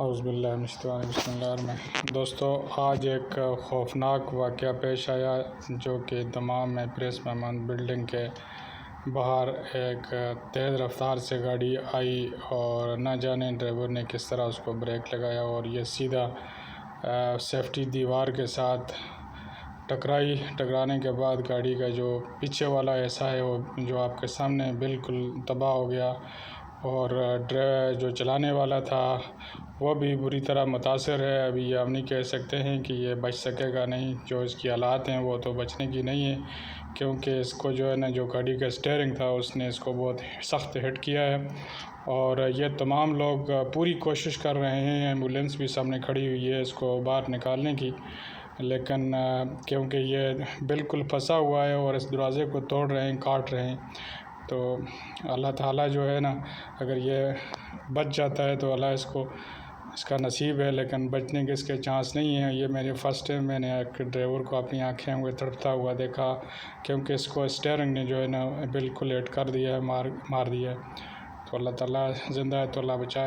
اعوذ باللہ من الشیطان الرجیم، بسم اللہ الرحمن الرحیم۔ دوستو، آج ایک خوفناک واقعہ پیش آیا جو کہ دمام میں پریس مہمان بلڈنگ کے باہر ایک تیز رفتار سے گاڑی آئی اور نہ جانے ڈرائیور نے کس طرح اس کو بریک لگایا اور یہ سیدھا سیفٹی دیوار کے ساتھ ٹکرانے کے بعد گاڑی کا جو پیچھے والا ایسا ہے وہ جو آپ کے سامنے بالکل تباہ ہو گیا، اور جو چلانے والا تھا وہ بھی بری طرح متاثر ہے۔ ابھی یہ ہم نہیں کہہ سکتے ہیں کہ یہ بچ سکے گا نہیں، جو اس کی حالات ہیں وہ تو بچنے کی نہیں ہے، کیونکہ اس کو جو ہے نا جو گاڑی کا اسٹیئرنگ تھا اس نے اس کو بہت سخت ہٹ کیا ہے، اور یہ تمام لوگ پوری کوشش کر رہے ہیں، ایمبولینس بھی سامنے کھڑی ہوئی ہے اس کو باہر نکالنے کی، لیکن کیونکہ یہ بالکل پھنسا ہوا ہے اور اس دروازے کو توڑ رہے ہیں، کاٹ رہے ہیں، تو اللہ تعالیٰ جو ہے نا اگر یہ بچ جاتا ہے تو اللہ اس کا نصیب ہے، لیکن بچنے کے اس کے چانس نہیں ہیں۔ یہ میرے فرسٹ ٹائم میں نے ایک ڈرائیور کو اپنی آنکھیں ہوئے تڑپتا ہوا دیکھا، کیونکہ اس کو اسٹیئرنگ نے جو ہے نا بالکل ہٹ کر دیا ہے، مار دیا ہے۔ تو اللہ تعالیٰ زندہ ہے تو اللہ بچائے۔